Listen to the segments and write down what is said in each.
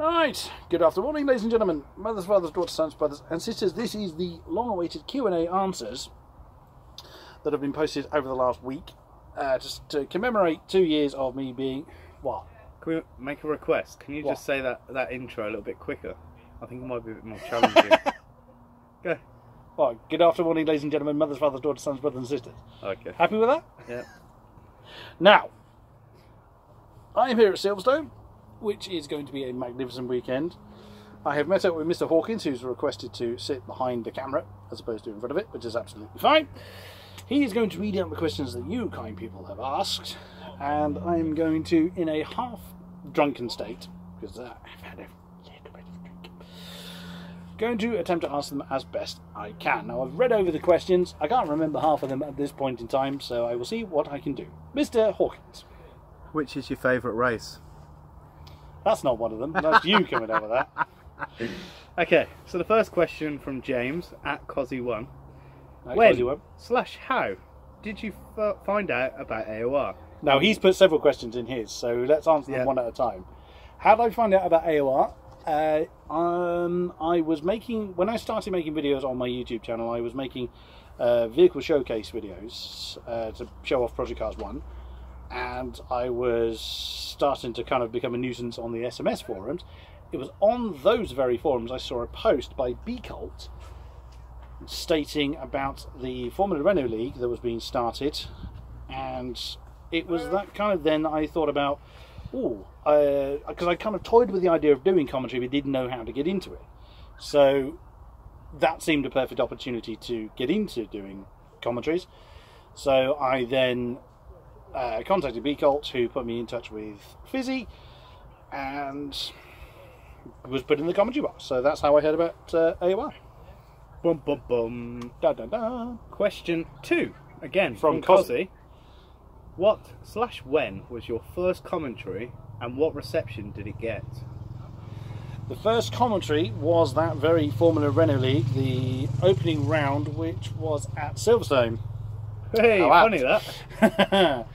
Alright, good afternoon, ladies and gentlemen, mothers, fathers, daughters, sons, brothers and sisters. This is the long-awaited Q&A answers that have been posted over the last week, just to commemorate 2 years of me being... What? Can we make a request? Can you just say that intro a little bit quicker? I think it might be a bit more challenging. Go. Well, good afternoon, ladies and gentlemen, mothers, fathers, daughters, sons, brothers and sisters. Okay. Happy with that? Yeah. Now, I am here at Silverstone, which is going to be a magnificent weekend. I have met up with Mr. Hawkins, who's requested to sit behind the camera as opposed to in front of it, which is absolutely fine. He is going to read out the questions that you kind people have asked, and I'm going to, in a half-drunken state, because I've had a little bit of drink, going to attempt to answer them as best I can. Now, I've read over the questions. I can't remember half of them at this point in time, so I will see what I can do. Mr. Hawkins. Which is your favourite race? That's not one of them. That's you coming over that. Okay, so the first question from James at Cozzy1. When/how did you find out about AOR? Now, he's put several questions in his, so let's answer them one at a time. How did I find out about AOR? I was making, when I started making videos on my YouTube channel, I was making vehicle showcase videos to show off Project Cars 1. And I was starting to kind of become a nuisance on the SMS forums. It was on those very forums I saw a post by B-Colt stating about the Formula Renault League that was being started, and it was that kind of then I thought about, because I kind of toyed with the idea of doing commentary but didn't know how to get into it. So that seemed a perfect opportunity to get into doing commentaries. So I then contacted B-Colt, who put me in touch with Fizzy and was put in the commentary box. So that's how I heard about AOR. Bum bum bum. Da da da. Question 2, again from Cozzy. What/when was your first commentary and what reception did it get? The first commentary was that very Formula Renault League, the opening round, which was at Silverstone. Hey, funny that.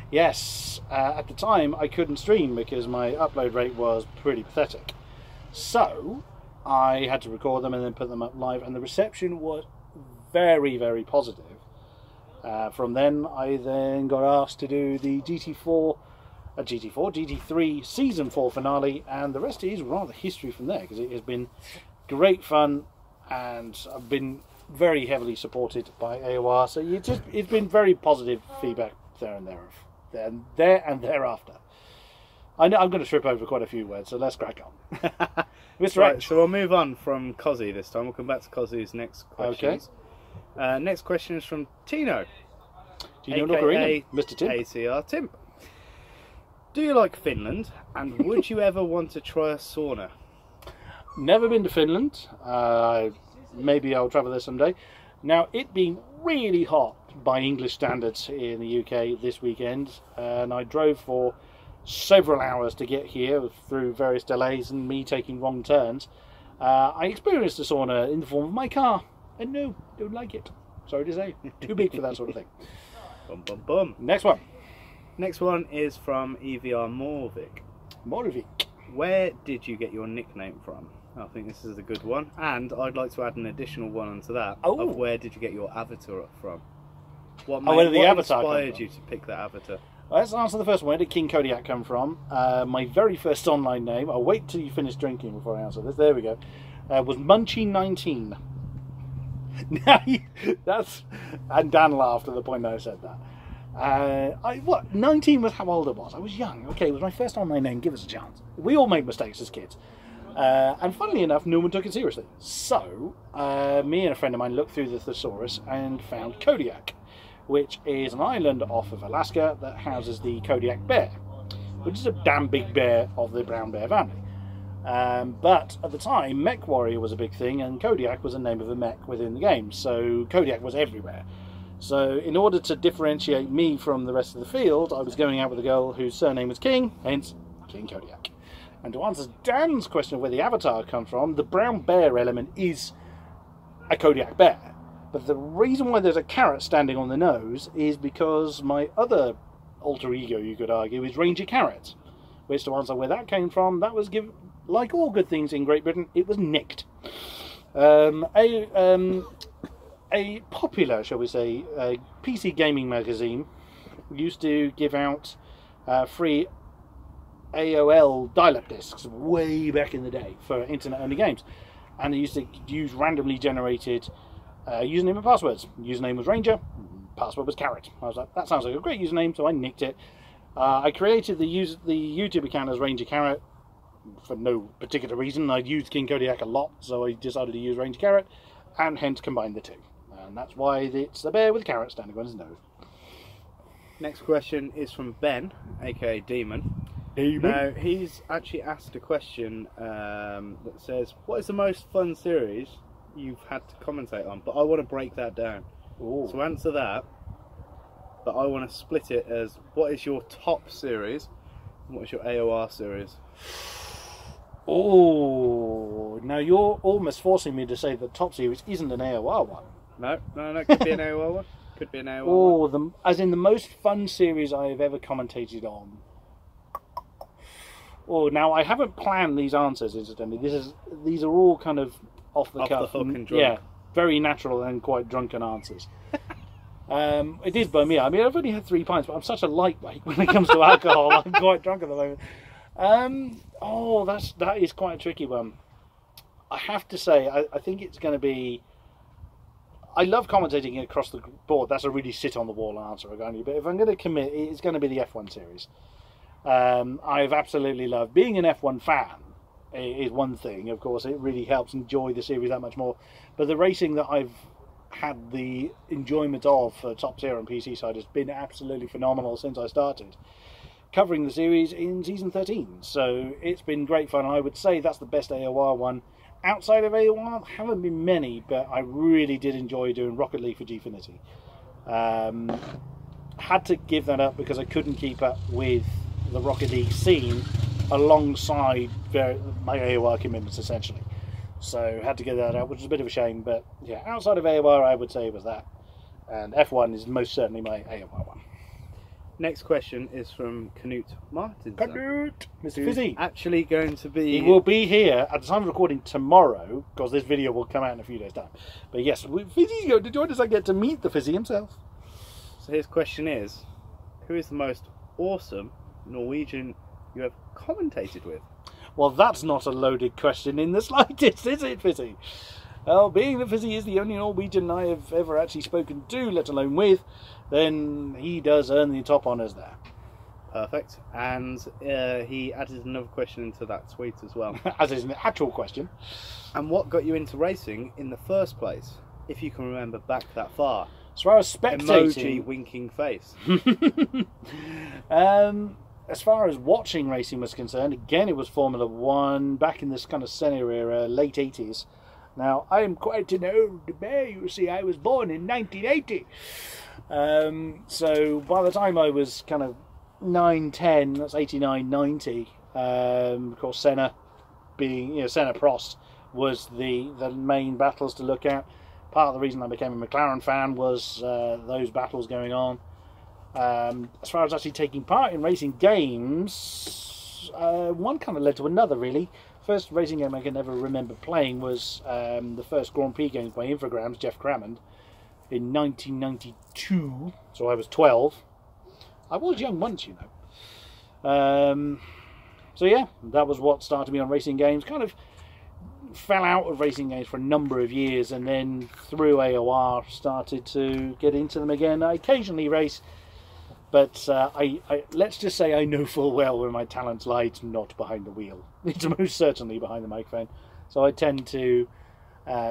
Yes, at the time I couldn't stream because my upload rate was pretty pathetic. So I had to record them and then put them up live, and the reception was very, very positive. From then I then got asked to do the GT3 Season 4 finale, and the rest is rather history from there, because it has been great fun and I've been very heavily supported by AOR, so it's been very positive feedback there and thereafter. I know I'm going to trip over quite a few words, so let's crack on. Mr. Right, so we'll move on from Cozzy this time. We'll come back to Cozzy's next questions. Okay. Next question is from Tino. Tino Nogarino, Mr. Tim. ACR Tim. Do you like Finland, and would you ever want to try a sauna? Never been to Finland. Maybe I'll travel there someday. Now, it being really hot by English standards in the UK this weekend, and I drove for several hours to get here through various delays and me taking wrong turns. I experienced a sauna in the form of my car, and no, don't like it. Sorry to say, too big for that sort of thing. Bum bum bum. Next one. Next one is from EVR Morvik. Morvik. Where did you get your nickname from? I think this is a good one, and I'd like to add an additional one onto that. Of where did you get your avatar from? What inspired you to pick that avatar? Let's answer the first one. Where did King-Kodiak come from? My very first online name, I'll wait till you finish drinking before I answer this, there we go, was Munchie19. And Dan laughed at the point that I said that. 19 was how old I was. I was young. Okay, it was my first online name, give us a chance. We all make mistakes as kids. And funnily enough, no one took it seriously. So, me and a friend of mine looked through the thesaurus and found Kodiak, which is an island off of Alaska that houses the Kodiak bear, which is a damn big bear of the brown bear family. But at the time, Mech Warrior was a big thing, and Kodiak was the name of a mech within the game, so Kodiak was everywhere. So in order to differentiate me from the rest of the field, I was going out with a girl whose surname was King, hence King-Kodiak. And to answer Dan's question of where the avatar comes from, the brown bear element is a Kodiak bear. But the reason why there's a carrot standing on the nose is because my other alter ego, you could argue, is Ranger Carrot. Which, to answer where that came from, that was like all good things in Great Britain, it was nicked. A popular, shall we say, PC gaming magazine used to give out free AOL dial-up discs way back in the day for internet-only games, and they used to use randomly generated username and passwords. Username was Ranger, password was Carrot. I was like, that sounds like a great username, so I nicked it. I created the YouTube account as Ranger Carrot for no particular reason. I'd used King-Kodiak a lot, so I decided to use Ranger Carrot, and hence combined the two. And that's why it's the bear with carrot standing on his nose. Next question is from Ben, aka Demon. Now, he's actually asked a question that says, what is the most fun series you've had to commentate on? But I want to break that down. Ooh. So answer that, but I want to split it as, what is your top series and what is your AOR series? Oh, now you're almost forcing me to say the top series isn't an AOR one. No, it could be an AOR one. Could be an AOR one. As in the most fun series I have ever commentated on. Oh, now I haven't planned these answers, incidentally. These are all kind of off the cuff. The hook and drunk. Yeah, very natural and quite drunken answers. It is by me. I mean, I've only had 3 pints, but I'm such a lightweight when it comes to alcohol. I'm quite drunk at the moment. That is quite a tricky one. I have to say, I think it's going to be... I love commentating across the board. That's a really sit-on-the-wall answer, but if I'm going to commit, it's going to be the F1 series. I've absolutely loved... Being an F1 fan is one thing, of course. It really helps enjoy the series that much more. But the racing that I've had the enjoyment of for Top Tier and PC side has been absolutely phenomenal since I started covering the series in season 13. So it's been great fun. I would say that's the best AOR one. Outside of AOR, haven't been many, but I really did enjoy doing Rocket League for Gfinity. Had to give that up because I couldn't keep up with the Rocket League scene alongside my AOR commitments, essentially. So had to give that up, which is a bit of a shame. But yeah, outside of AOR, I would say it was that. And F1 is most certainly my AOR one. Next question is from Canute Martin. Canute! Mr. Fizzy. Actually going to be... He will be here at the time of recording tomorrow, because this video will come out in a few days' time. But yes, Fizzy's going to join us. I get to meet the Fizzy himself. So his question is, who is the most awesome Norwegian you have commentated with? Well, that's not a loaded question in the slightest, is it, Fizzy? Well, being that Fizzy is the only Norwegian I have ever actually spoken to, let alone with, then he does earn the top honours there. Perfect. And he added another question into that tweet as well. As is an actual question. And what got you into racing in the first place, if you can remember back that far? As far as spectating... Emoji winking face. As far as watching racing was concerned, again it was Formula 1 back in this kind of Senna era, late 80s. Now, I am quite an old bear, you see. I was born in 1980. So by the time I was kind of 9, 10, that's 89, 90, of course Senna being, Senna Prost was the main battles to look at. Part of the reason I became a McLaren fan was those battles going on. As far as actually taking part in racing games, one kind of led to another, really. First racing game I can ever remember playing was the first Grand Prix games by Infogrames, Jeff Crammond, in 1992. So I was 12. I was young once, you know. So yeah, that was what started me on racing games. Kind of fell out of racing games for a number of years, and then through AOR started to get into them again. I occasionally race, but let's just say I know full well where my talents lie. It's not behind the wheel. It's most certainly behind the microphone. So I tend to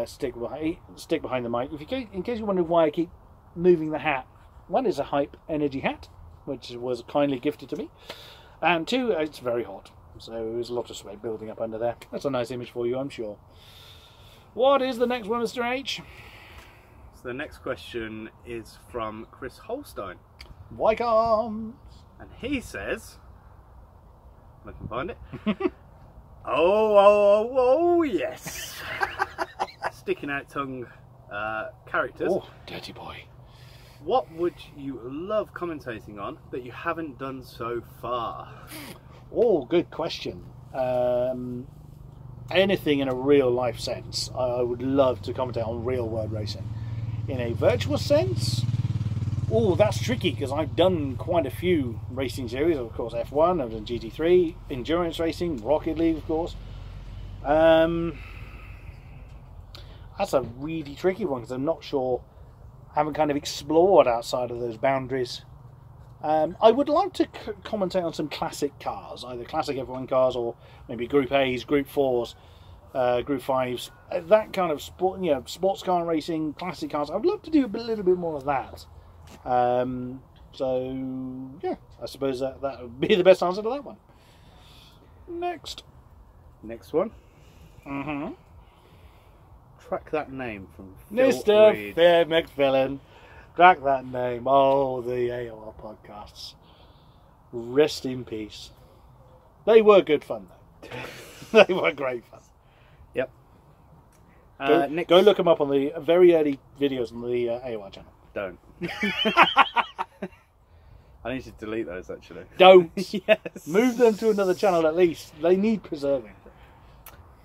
stick behind the mic. In case you're wondering why I keep moving the hat, one is a Hype Energy hat, which was kindly gifted to me, and two, it's very hot. So there's a lot of sweat building up under there. That's a nice image for you, I'm sure. What is the next one, Mr. H? So the next question is from Chris Holstein. Welcome. And he says, if I can find it. oh, yes. Sticking out tongue characters. Oh, dirty boy. What would you love commentating on that you haven't done so far? Oh, good question. anything in a real life sense, I would love to commentate on real world racing. In a virtual sense, oh, that's tricky because I've done quite a few racing series. Of course, F1, I've done GT3, endurance racing, Rocket League, of course. That's a really tricky one because I'm not sure, I haven't kind of explored outside of those boundaries. I would like to commentate on some classic cars, either classic F1 cars or maybe Group A's, Group 4s, Group 5s, that kind of sport, sports car racing, classic cars. I'd love to do a little bit more of that. So yeah, I suppose that would be the best answer to that one. Next one. Track that name from Mr. Phil McFillan. Track that name. Oh, the AOL podcasts. Rest in peace. They were good fun, though. They were great fun. Yep. Go look them up on the very early videos on the AOL channel. Don't. I need to delete those, actually. Don't. Yes. Move them to another channel at least. They need preserving.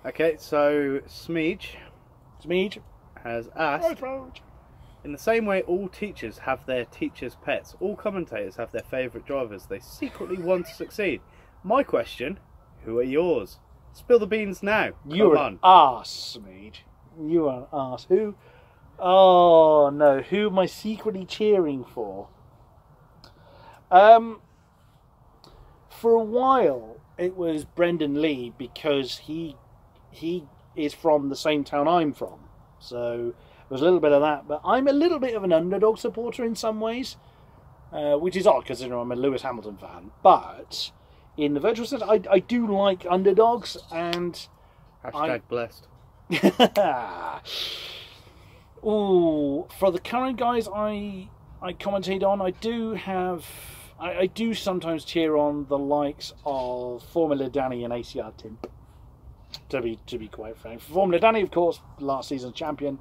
Okay, so Smeej has asked, in the same way all teachers have their teachers' pets, all commentators have their favourite drivers they secretly want to succeed. My question, who are yours? Spill the beans now. You're an arse, Smeej. You are an arse. Who? Oh, no. Who am I secretly cheering for? For a while, it was Brendan Lee because he is from the same town I'm from. So there was a little bit of that. But I'm a little bit of an underdog supporter in some ways, which is odd considering I'm a Lewis Hamilton fan. But in the virtual sense, I do like underdogs. And blessed. Ooh, for the current guys I commentate on, I do sometimes cheer on the likes of Formula Danny and ACR Tim. To be quite frank, Formula Danny, of course, last season's champion,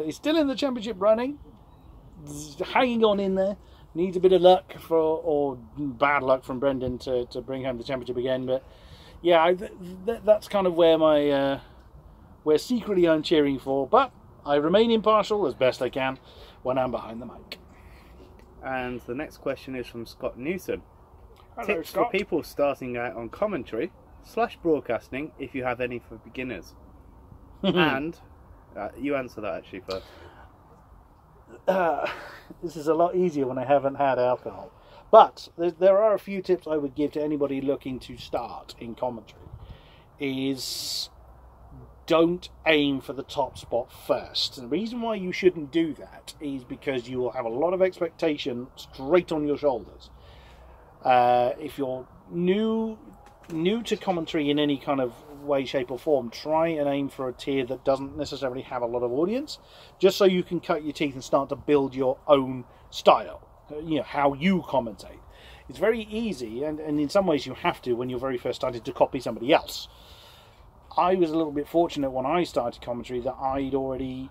is still in the championship running, hanging on in there. Needs a bit of luck or bad luck from Brendan to bring home the championship again. But yeah, that's kind of where where secretly I'm cheering for. But I remain impartial as best I can when I'm behind the mic. And the next question is from Scott Newton. Hello, Tips Scott. for people starting out on commentary / broadcasting, if you have any for beginners. And you answer that actually first. This is a lot easier when I haven't had alcohol. But there are a few tips I would give to anybody looking to start in commentary. Is don't aim for the top spot first. And the reason why you shouldn't do that is because you will have a lot of expectation straight on your shoulders. If you're new to commentary in any kind of way, shape or form, try and aim for a tier that doesn't necessarily have a lot of audience, just so you can cut your teeth and start to build your own style, how you commentate. It's very easy, and in some ways you have to when you're very first starting to copy somebody else. I was a little bit fortunate when I started commentary that I'd already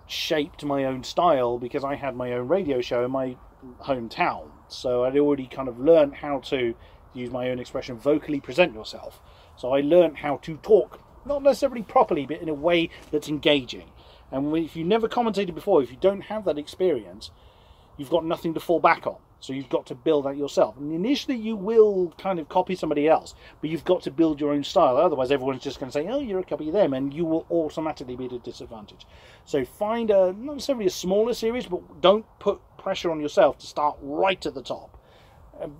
shaped my own style because I had my own radio show in my hometown, so I'd already kind of learned how to use my own expression, vocally present yourself. So I learned how to talk, not necessarily properly, but in a way that's engaging. And if you never commentated before, if you don't have that experience, you've got nothing to fall back on. So you've got to build that yourself. And initially you will kind of copy somebody else, but you've got to build your own style. Otherwise everyone's just going to say, oh, you're a copy of them, and you will automatically be at a disadvantage. So find not necessarily a smaller series, but don't put pressure on yourself to start right at the top.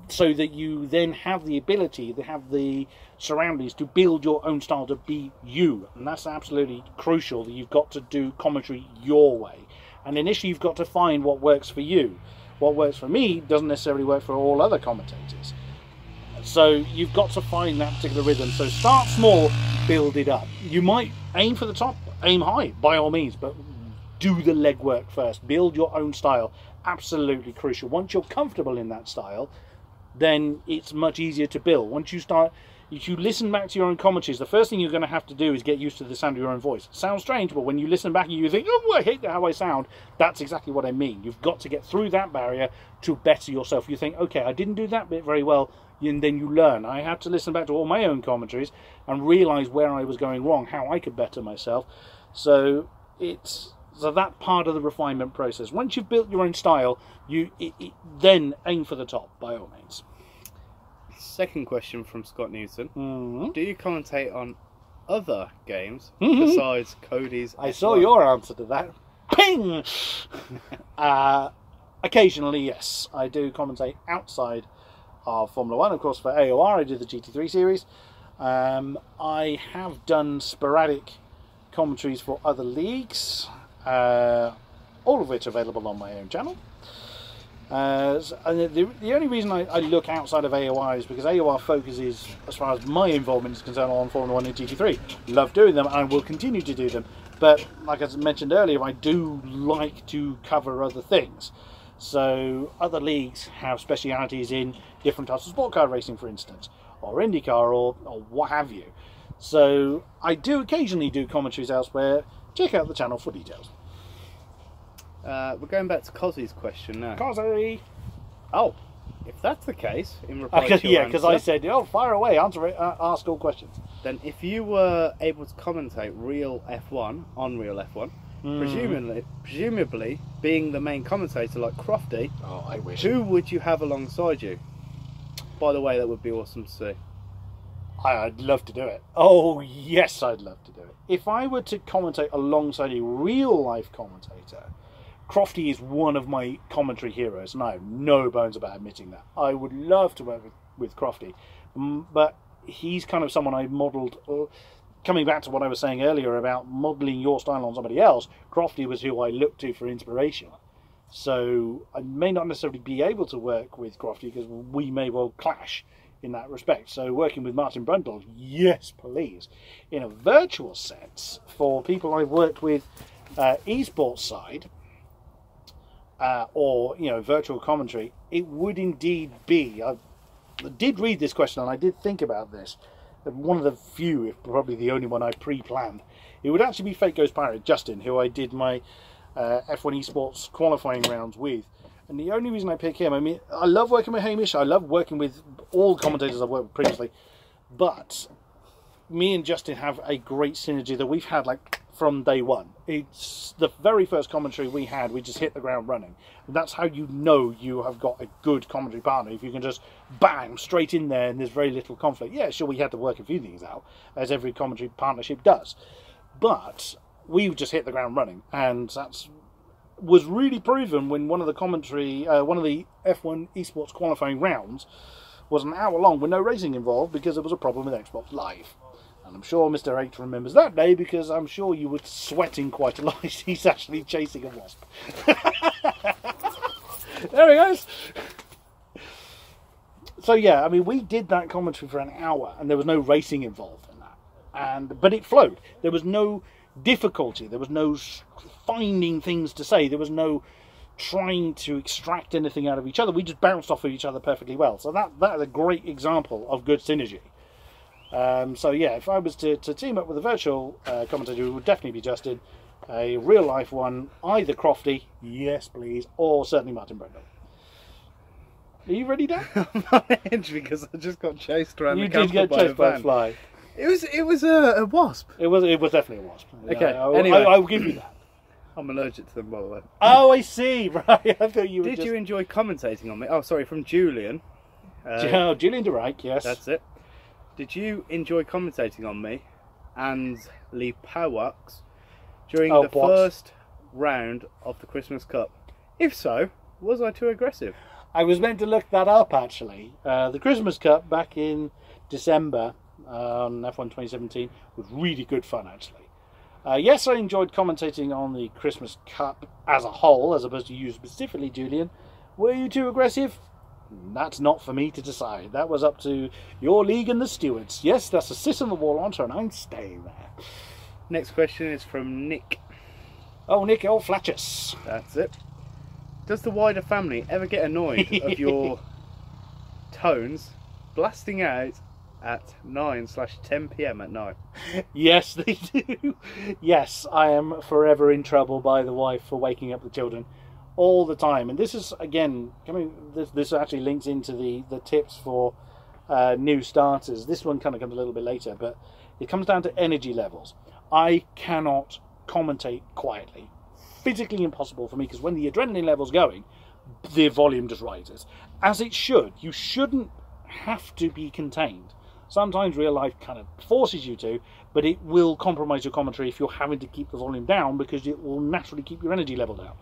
So that you then have the ability, to have the surroundings to build your own style, to be you. And that's absolutely crucial, that you've got to do commentary your way. And initially you've got to find what works for you. What works for me doesn't necessarily work for all other commentators. So you've got to find that particular rhythm. So start small, build it up. You might aim for the top, aim high, by all means, but do the legwork first. Build your own style. Absolutely crucial. Once you're comfortable in that style, then it's much easier to build. Once you start, if you listen back to your own commentaries, the first thing you're going to have to do is get used to the sound of your own voice. It sounds strange, but when you listen back and you think, oh, I hate how I sound, that's exactly what I mean. You've got to get through that barrier to better yourself. You think, okay, I didn't do that bit very well. and then you learn. I had to listen back to all my own commentaries and realise where I was going wrong, how I could better myself. So that part of the refinement process. Once you've built your own style, then aim for the top, by all means. Second question from Scott Newton. Mm-hmm. Do you commentate on other games besides Cody's F1? I saw your answer to that. Ping! Occasionally, yes. I do commentate outside of Formula 1. Of course, for AOR, I do the GT3 series. I have done sporadic commentaries for other leagues, all of which are available on my own channel. And the only reason I look outside of AOR is because AOR focuses, as far as my involvement is concerned, on Formula 1 and GT3. Love doing them, and I will continue to do them. But, like I mentioned earlier, I do like to cover other things. So, other leagues have specialities in different types of sport car racing, for instance, or IndyCar, or what have you. So, I do occasionally do commentaries elsewhere. Check out the channel for details. We're going back to Cozzy's question now. Cozzy! Oh, if that's the case, in reply to your yeah, because I said, fire away, ask all questions. Then if you were able to commentate real F1 on real F1, presumably being the main commentator like Crofty, I wish. Who would you have alongside you? By the way, that would be awesome to see. I'd love to do it. Oh, yes, I'd love to do it. If I were to commentate alongside a real-life commentator, Crofty is one of my commentary heroes, and I have no bones about admitting that. I would love to work with Crofty, but he's kind of someone I modelled. Coming back to what I was saying earlier about modelling your style on somebody else, Crofty was who I looked to for inspiration. So I may not necessarily be able to work with Crofty because we may well clash in that respect. So working with Martin Brundle, yes, please. In a virtual sense, for people I've worked with esports side, or virtual commentary, it would indeed be. I did read this question and I did think about this. One of the few, if probably the only one I pre-planned. It would actually be Fate Goes Pirate Justin, who I did my F1 esports qualifying rounds with. And the only reason I pick him, I mean, I love working with Hamish. I love working with all the commentators I've worked with previously, but me and Justin have a great synergy that we've had from day one. It's the very first commentary we had, we just hit the ground running. And that's how you know you have got a good commentary partner, if you can just bang straight in there and there's very little conflict. Yeah, sure, we had to work a few things out, as every commentary partnership does, but we just hit the ground running, and that's was really proven when one of the F1 esports qualifying rounds was an hour long with no racing involved because there was a problem with Xbox Live. And I'm sure Mr. H remembers that day because I'm sure you were sweating quite a lot. He's actually chasing a wasp. There he goes. So yeah, I mean, we did that commentary for an hour and there was no racing involved in that. But it flowed. There was no difficulty. There was no finding things to say. There was no trying to extract anything out of each other. We just bounced off of each other perfectly well. So that is a great example of good synergy. So yeah, if I was to team up with a virtual commentator, it would definitely be Justin. A real life one, either Crofty, yes please, or certainly Martin Brundle. Are you ready, Dan? I'm on edge because I just got chased around the camp by a van. You did get chased by a fly. It was a wasp. It was definitely a wasp. Okay. Anyway, I will give you that. I'm allergic to them, by the way. Oh, I see. Right. I thought you were. Did you enjoy commentating on me? Oh, sorry, from Julian. Julian de Rijk, yes. That's it. Did you enjoy commentating on me and Lee Powux during the first round of the Christmas Cup? If so, was I too aggressive? I was meant to look that up, actually. The Christmas Cup back in December on F1 2017 was really good fun, actually. Yes, I enjoyed commentating on the Christmas Cup as a whole, as opposed to you specifically, Julian. Were you too aggressive? That's not for me to decide. That was up to your league and the stewards. Yes, that's a sit on the wall answer, and I'm staying there. Next question is from Nick. Oh, Nick, old Flatchus. That's it. Does the wider family ever get annoyed of your tones blasting out at 9/10 PM at night? Yes, they do. Yes, I am forever in trouble by the wife for waking up the children all the time. And this is, again, this actually links into the tips for new starters. This one kind of comes a little bit later, but it comes down to energy levels. I cannot commentate quietly. Physically impossible for me, because when the adrenaline level's going, the volume just rises. As it should. You shouldn't have to be contained. Sometimes real life kind of forces you to, but it will compromise your commentary if you're having to keep the volume down, because it will naturally keep your energy level down.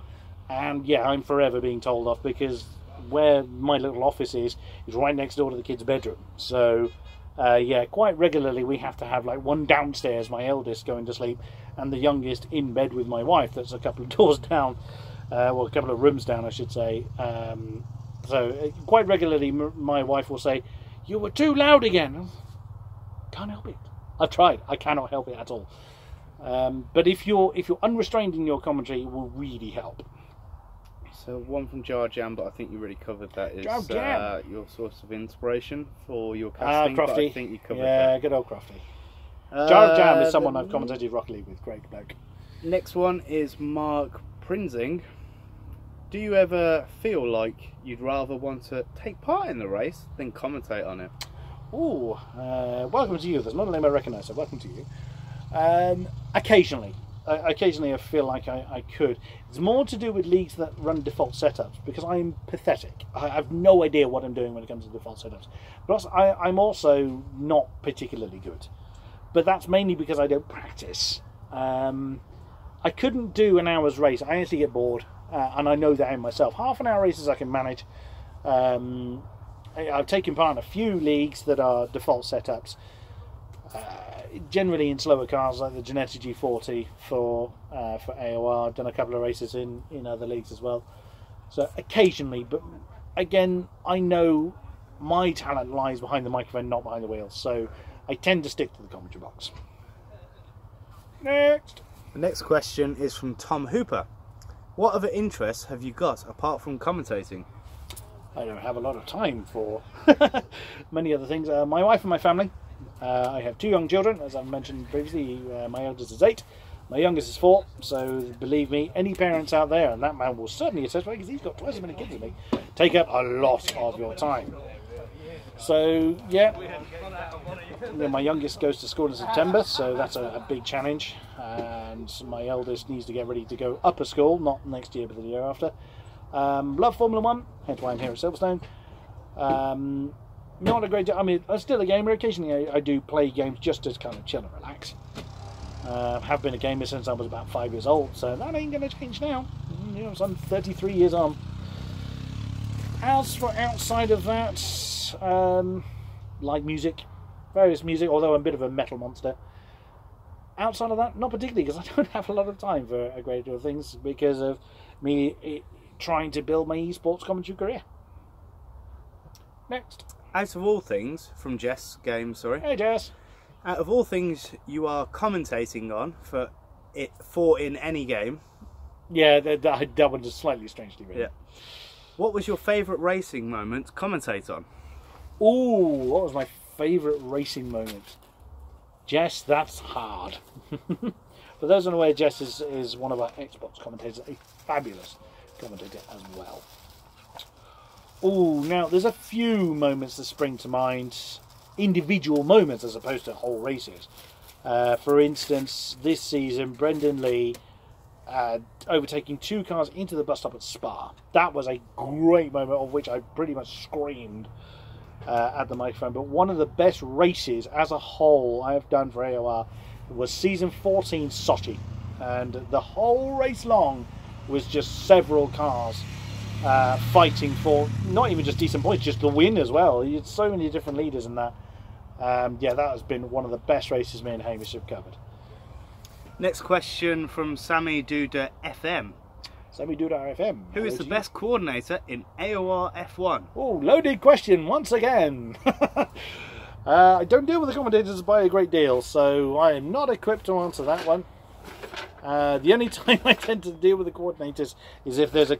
And yeah, I'm forever being told off, because where my little office is right next door to the kids' bedroom. So yeah, quite regularly we have to have like one downstairs, my eldest going to sleep, and the youngest in bed with my wife that's a couple of doors down, well, a couple of rooms down I should say. So quite regularly my wife will say, "You were too loud again." Can't help it. I've tried. I cannot help it at all. But if you're unrestrained in your commentary, it will really help. So one from Jar Jam, but I think you already covered that, is your source of inspiration for your casting. Crofty. I think you covered that. Yeah, good old Crofty. Jar Jam is someone I've commentated Rocket League with. Great bloke. Next one is Mark Prinzing. Do you ever feel like you'd rather want to take part in the race than commentate on it? Ooh, welcome to you. There's not a name I recognise, so welcome to you. Occasionally I feel like I could. It's more to do with leagues that run default setups, because I'm pathetic. I have no idea what I'm doing when it comes to default setups. But also, I'm also not particularly good. But that's mainly because I don't practice. I couldn't do an hour's race. I actually get bored, and I know that in myself. Half an hour races I can manage. I've taken part in a few leagues that are default setups. Generally in slower cars like the Ginetta G40 for AOR. I've done a couple of races in other leagues as well. So occasionally, but again, I know my talent lies behind the microphone, not behind the wheels. So I tend to stick to the commentary box. Next. The next question is from Tom Hooper. What other interests have you got apart from commentating? I don't have a lot of time for many other things. My wife and my family. I have 2 young children, as I've mentioned previously. My eldest is 8, my youngest is 4. So believe me, any parents out there, and that man will certainly attest, because he's got twice as many kids as me, take up a lot of your time. So yeah, my youngest goes to school in September, so that's a big challenge. And my eldest needs to get ready to go up a school, not next year but the year after. Love Formula 1, hence why I'm here at Silverstone. Not a great deal. I mean, I'm still a gamer. Occasionally I do play games just to kind of chill and relax. Have been a gamer since I was about 5 years old, so that ain't going to change now. You know, I'm 33 years on. As for outside of that, like music, various music, although I'm a bit of a metal monster. Outside of that, not particularly, because I don't have a lot of time for a great deal of things because of me trying to build my esports commentary career. Next. Out of all things, from Jess Games, sorry. Hey Jess. Out of all things you are commentating on for in any game. Yeah, that one is slightly strangely written. Yeah. What was your favourite racing moment to commentate on? Ooh, what was my favourite racing moment? Jess, that's hard. For those unaware, Jess is one of our Xbox commentators, a fabulous commentator as well. Oh, now there's a few moments that spring to mind, individual moments as opposed to whole races. For instance, this season, Brendan Lee overtaking 2 cars into the bus stop at Spa. That was a great moment, of which I pretty much screamed at the microphone. But one of the best races as a whole I have done for AOR was season 14 Sochi, and the whole race long was just several cars fighting for not even just decent points, just the win as well. You had so many different leaders in that. Yeah, that has been one of the best races me and Hamish have covered. Next question from Sammy Duda FM. Sammy Duda FM. Who is the best coordinator in AOR F1? Oh, loaded question once again. I don't deal with the commentators by a great deal, so I am not equipped to answer that one. The only time I tend to deal with the coordinators is if there's a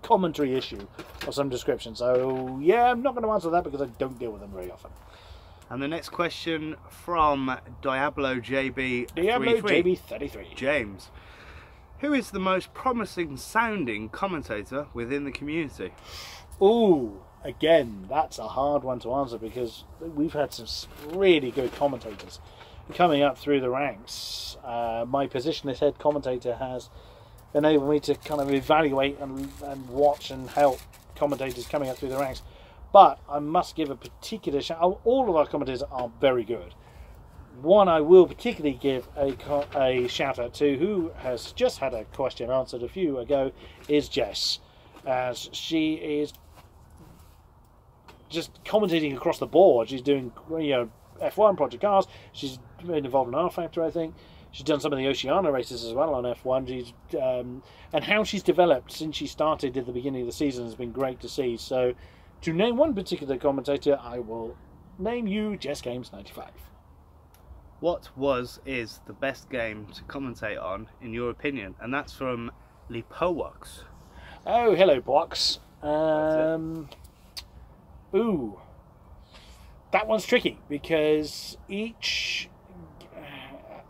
commentary issue of some description. So yeah, I'm not going to answer that because I don't deal with them very often. And the next question from Diablo JB33. Diablo JB33. James. Who is the most promising sounding commentator within the community? Ooh, again, that's a hard one to answer because we've had some really good commentators coming up through the ranks. My position as head commentator has enabled me to kind of evaluate and watch and help commentators coming up through the ranks. But I must give a particular shout out. All of our commentators are very good. One I will particularly give a shout out to, who has just had a question answered a few ago, is Jess. As she is just commentating across the board. She's doing, you know, F1, Project Cars. She's been involved in R Factor, I think. She's done some of the Oceania races as well on F1. She's and how she's developed since she started at the beginning of the season has been great to see. So, to name one particular commentator, I will name you Jess Games 95. What is the best game to commentate on, in your opinion? And that's from Lipowox. Oh, hello, Box. Ooh, that one's tricky because each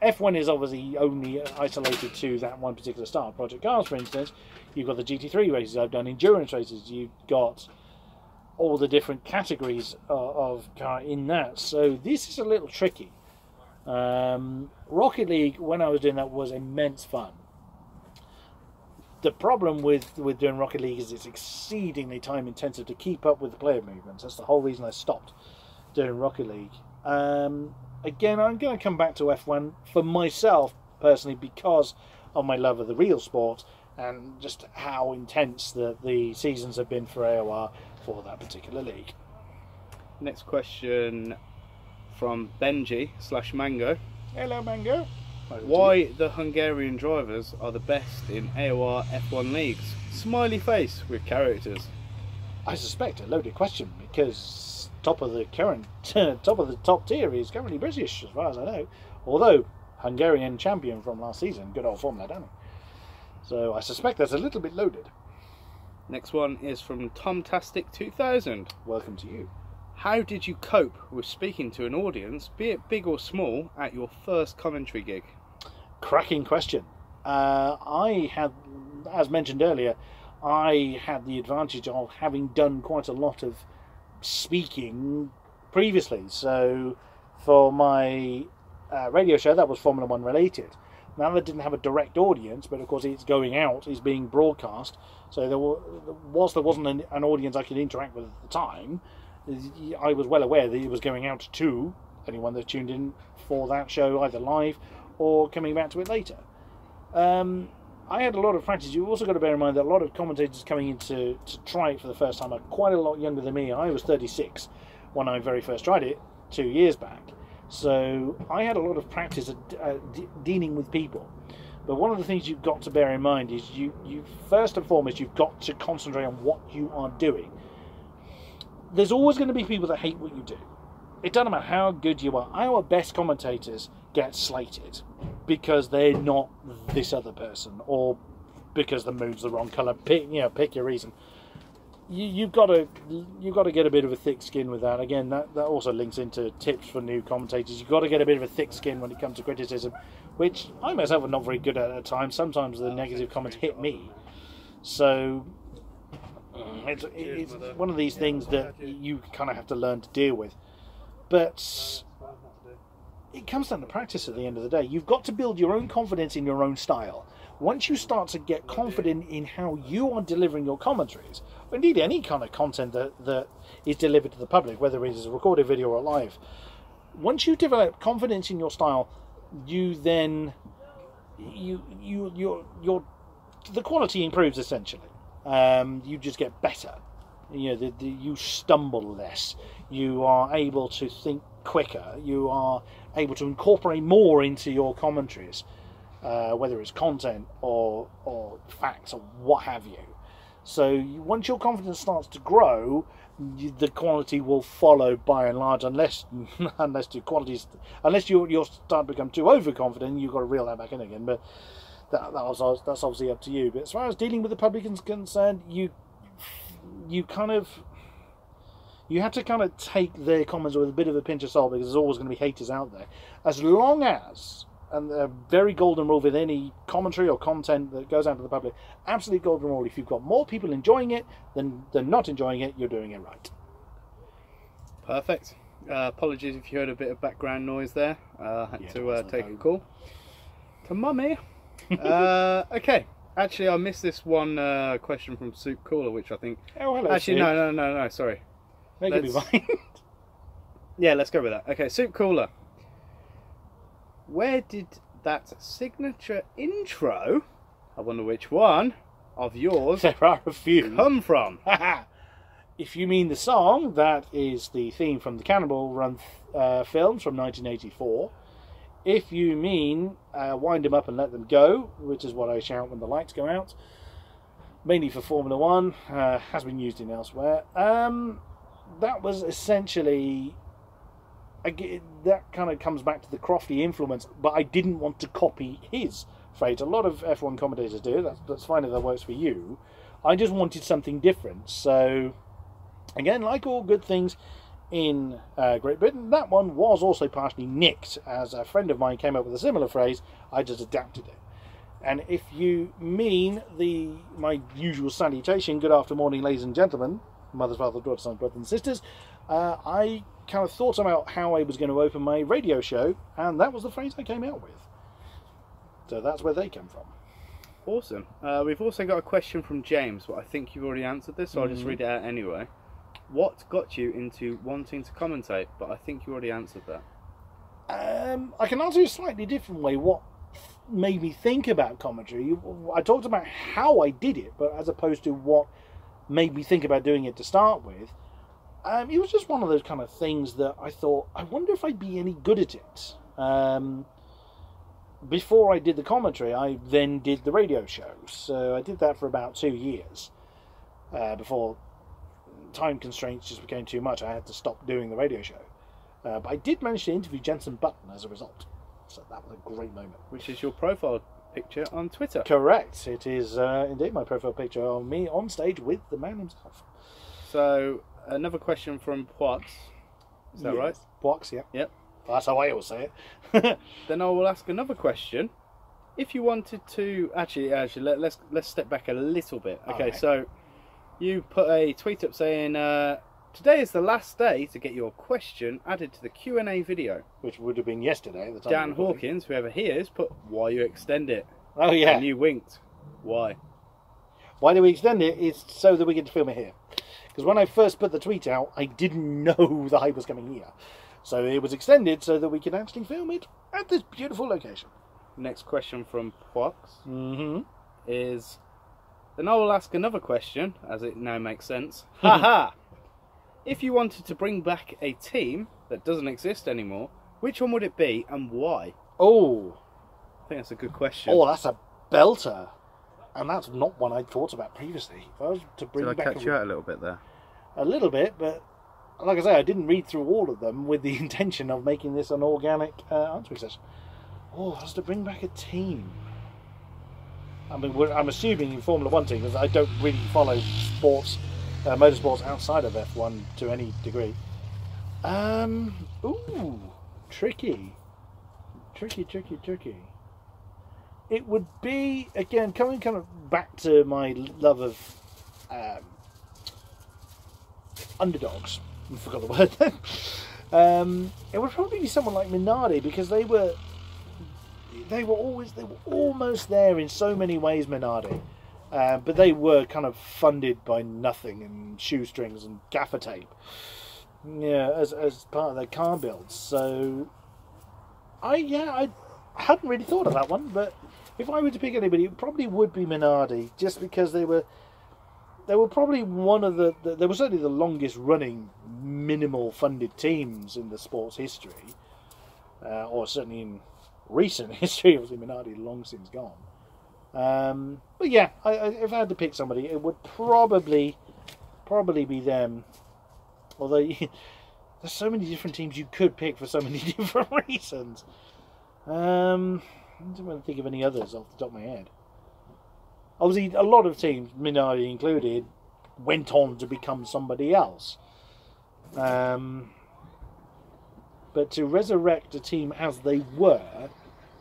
F1 is obviously only isolated to that one particular style. Project Cars, for instance, you've got the GT3 races. I've done endurance races. You've got all the different categories of car in that. So this is a little tricky. Rocket League, when I was doing that, was immense fun. The problem with doing Rocket League is it's exceedingly time intensive to keep up with the player movements. That's the whole reason I stopped doing Rocket League. Again, I'm going to come back to F1 for myself personally because of my love of the real sport and just how intense the seasons have been for AOR for that particular league. Next question from Benji/Mango. Hello, Mango. Why the Hungarian drivers are the best in AOR F1 leagues? Smiley face with characters. I suspect a loaded question because top of the top tier is currently British, as far as I know. Although Hungarian champion from last season, good old Formula Danny. So I suspect that's a little bit loaded. Next one is from Tomtastic 2000. Welcome to you. How did you cope with speaking to an audience, be it big or small, at your first commentary gig? Cracking question. I had, as mentioned earlier, I had the advantage of having done quite a lot of speaking previously. So for my radio show, that was Formula 1 related. Now that didn't have a direct audience, but of course it's going out, it's being broadcast. So whilst there wasn't an audience I could interact with at the time, I was well aware that it was going out to anyone that tuned in for that show, either live or coming back to it later. I had a lot of practice. You've also got to bear in mind that a lot of commentators coming in to try it for the first time are quite a lot younger than me. I was 36 when I very first tried it 2 years back. So I had a lot of practice at dealing with people. But one of the things you've got to bear in mind is you first and foremost, you've got to concentrate on what you are doing. There's always going to be people that hate what you do. It doesn't matter how good you are. Our best commentators get slated because they're not this other person, or because the moon's the wrong colour. Pick your reason. You've got to get a bit of a thick skin with that. Again, that also links into tips for new commentators. You've got to get a bit of a thick skin when it comes to criticism, which I myself am not very good at times. Sometimes the negative comments hit me. So it's one of these things that you kind of have to learn to deal with. But it comes down to practice at the end of the day. You've got to build your own confidence in your own style. Once you start to get confident in how you are delivering your commentaries, or indeed any kind of content that is delivered to the public, whether it is a recorded video or live, once you develop confidence in your style, you then the quality improves essentially. You just get better. You stumble less. You are able to think quicker. You are able to incorporate more into your commentaries, whether it's content or facts or what have you. So once your confidence starts to grow, the quality will follow by and large, unless you start to become too overconfident. You've got to reel that back in again. But that's obviously up to you. But as far as dealing with the public is concerned, you have to take their comments with a bit of a pinch of salt, because there's always going to be haters out there. As long as and a very golden rule with any commentary or content that goes out to the public. Absolute golden rule. If you've got more people enjoying it than not enjoying it, you're doing it right. Perfect. Apologies if you heard a bit of background noise there. Had to take a call to mummy. Okay. Actually, I missed this one question from Soup Cooler, which I think... Oh, hello, actually, Soup. no, sorry. Make it be mine. Yeah, let's go with that. Okay, Soup Cooler. Where did that signature intro, I wonder which one, of yours there are a few, come from? If you mean the song, that is the theme from the Cannonball Run films from 1984. If you mean Wind 'Em Up and Let Them Go, which is what I shout when the lights go out, mainly for Formula One, has been used in elsewhere. That was essentially... that kind of comes back to the Crofty influence, but I didn't want to copy his phrase. A lot of F1 commentators do. That's fine if that works for you. I just wanted something different. So, again, like all good things in Great Britain, that one was also partially nicked. As a friend of mine came up with a similar phrase, I just adapted it. And if you mean my usual salutation, good afternoon, ladies and gentlemen, mothers, fathers, daughters, sons, brothers and sisters, I kind of thought about how I was going to open my radio show, and that was the phrase I came out with. So that's where they come from. Awesome. We've also got a question from James, but I think you've already answered this, so I'll just read it out anyway. What got you into wanting to commentate? But I think you already answered that. I can answer it a slightly different way. What made me think about commentary? I talked about how I did it, but as opposed to what made me think about doing it to start with. It was just one of those kind of things that I thought, I wonder if I'd be any good at it. Before I did the commentary, I then did the radio show. So I did that for about 2 years before time constraints just became too much. I had to stop doing the radio show. But I did manage to interview Jensen Button as a result. So that was a great moment. Which is your profile picture on Twitter. Correct. It is indeed my profile picture of me on stage with the man himself. So, another question from Poix. Is that right? Poix, yeah. Yep. That's how I always say it. Then I will ask another question. If you wanted to... Actually, let's step back a little bit. Okay, so you put a tweet up saying... today is the last day to get your question added to the Q&A video. Which would have been yesterday at the time. Dan Hawkins, whoever he is, put, why you extend it. Oh, yeah. And you winked. Why? Why do we extend it? It's so that we get to film it here. Because when I first put the tweet out, I didn't know the hype was coming here. So it was extended so that we could actually film it at this beautiful location. Next question from Poix is... Then I will ask another question, as it now makes sense. Ha! If you wanted to bring back a team that doesn't exist anymore, which one would it be and why? Oh. I think that's a good question. Oh, that's a belter. And that's not one I'd thought about previously. If I was to bring Did I catch you out a little bit there? A little bit, but like I say, I didn't read through all of them with the intention of making this an organic answering session. Oh, I was to bring back a team. I mean, I'm assuming in Formula One team, because I don't really follow sports, motorsports outside of F1 to any degree. Ooh, tricky. It would be, again, coming kind of back to my love of underdogs. I forgot the word then. It would probably be someone like Minardi, because they were almost there in so many ways, Minardi. But they were kind of funded by nothing and shoestrings and gaffer tape. Yeah, as part of their car builds. So I hadn't really thought of that one, but if I were to pick anybody, it probably would be Minardi, just because they were probably one of they were certainly the longest running minimal funded teams in the sports history, or certainly in recent history. Obviously Minardi long since gone, but yeah, if I had to pick somebody, it would probably be them. Although there's so many different teams you could pick for so many different reasons. I don't want to think of any others off the top of my head. Obviously, a lot of teams, Minardi included, went on to become somebody else. But to resurrect a team as they were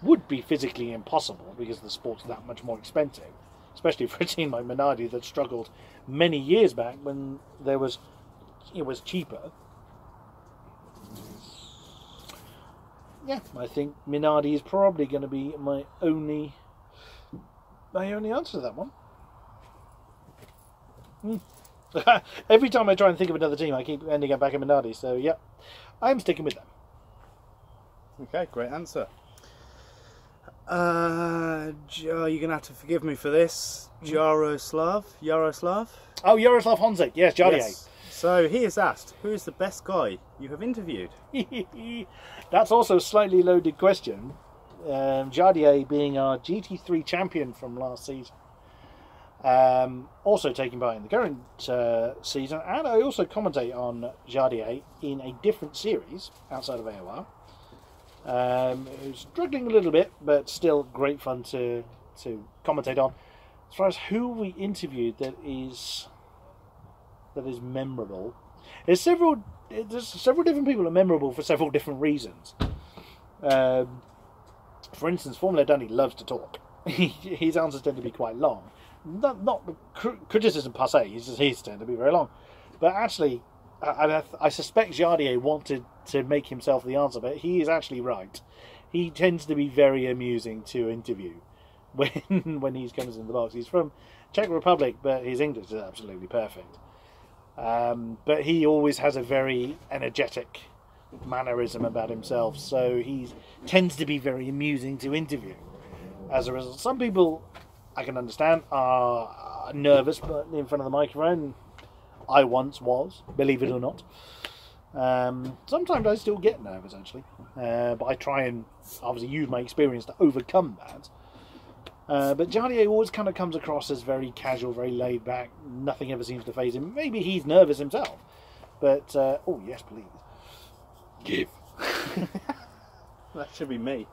would be physically impossible because the sport's that much more expensive, especially for a team like Minardi that struggled many years back when it was cheaper. Yeah, I think Minardi is probably going to be my only answer to that one. Every time I try and think of another team, I keep ending up back in Minardi. So yeah, I'm sticking with them. Okay, great answer. You're going to have to forgive me for this. Yaroslav? Oh, Yaroslav Honzik. Yes, Jardier. Yes. So he has asked, who is the best guy you have interviewed? That's also a slightly loaded question. Jardier being our GT3 champion from last season. Also taking part in the current season. And I also commentate on Jardier in a different series outside of AOR. Struggling a little bit, but still great fun to commentate on. As far as who we interviewed that is memorable, there's several different people that are memorable for several different reasons. For instance, Formula Danny loves to talk. His answers tend to be quite long. Not criticism per se. His tend to be very long, but actually, I suspect Jardier wanted to make himself the answer, but he is actually right. He tends to be very amusing to interview when he comes in the box. He's from Czech Republic, but his English is absolutely perfect. But he always has a very energetic mannerism about himself, so he tends to be very amusing to interview. As a result, some people, I can understand, are nervous but in front of the microphone. I once was, believe it or not. Sometimes I still get nervous, actually. But I try and obviously use my experience to overcome that. But Jardier always kind of comes across as very casual, very laid back. Nothing ever seems to faze him. Maybe he's nervous himself. But, oh, yes, please. Give. That should be me.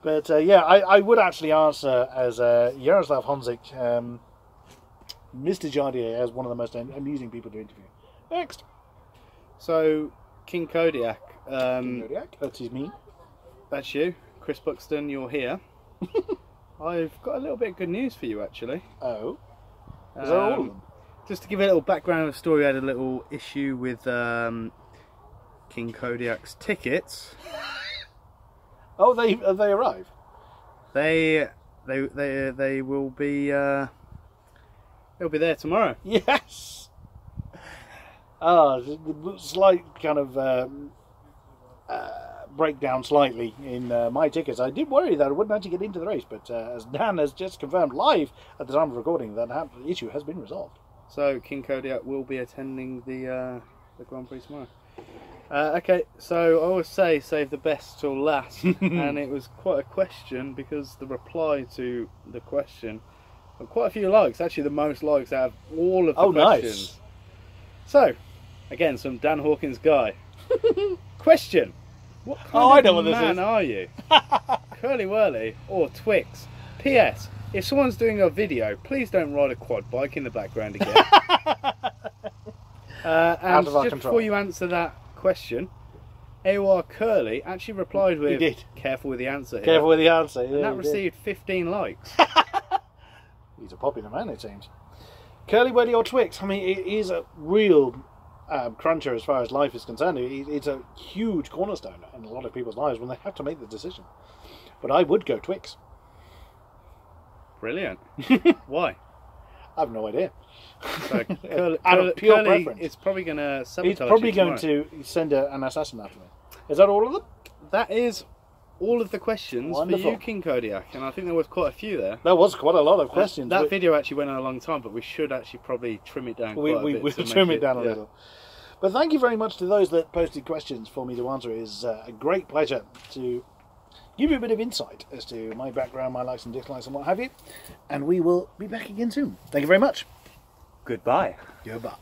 But, yeah, I would actually answer as Yaroslav Honzik, Mr. Jardier, as one of the most amusing people to interview. Next. So, King-Kodiak. King-Kodiak, that is me. That's you. Chris Buxton, you're here. I've got a little bit of good news for you, actually. Oh? Is that all of them? Just to give you a little background of the story, I had a little issue with King-Kodiak's tickets. Oh, have they arrived? They will be. They'll be there tomorrow. Yes. Slight kind of breakdown slightly in my tickets. I did worry that I wouldn't actually get into the race, but as Dan has just confirmed live at the time of recording, that issue has been resolved. So King-Kodiak will be attending the Grand Prix tomorrow. Okay, so I always say save the best till last, and it was quite a question because the reply to the question got quite a few likes. Actually, the most likes out of all of the questions. Nice. So, again, some Dan Hawkins guy. Question: what kind of man are you? Curly Whirly or Twix? P.S. If someone's doing a video, please don't ride a quad bike in the background again. And just before you answer that question, AOR Curly actually replied with, he did. Careful with the answer here. Careful with the answer. Yeah, and that received 15 likes. He's a popular man, it seems. Curly Whirly or Twix? I mean, it is a real cruncher as far as life is concerned. It's a huge cornerstone in a lot of people's lives when they have to make the decision. But I would go Twix. Brilliant. Why? I have no idea. So, out of pure preference. It's probably going to sabotage. He's probably going to send an assassin after me. Is that all of them? That is all of the questions for you, King-Kodiak, and I think there was quite a few there. There was quite a lot of questions. That video actually went on a long time, but we should actually probably trim it down quite a bit. We trim it down a little. But thank you very much to those that posted questions for me to answer. It is a great pleasure to give you a bit of insight as to my background, my likes and dislikes and what have you. And we will be back again soon. Thank you very much. Goodbye. Goodbye.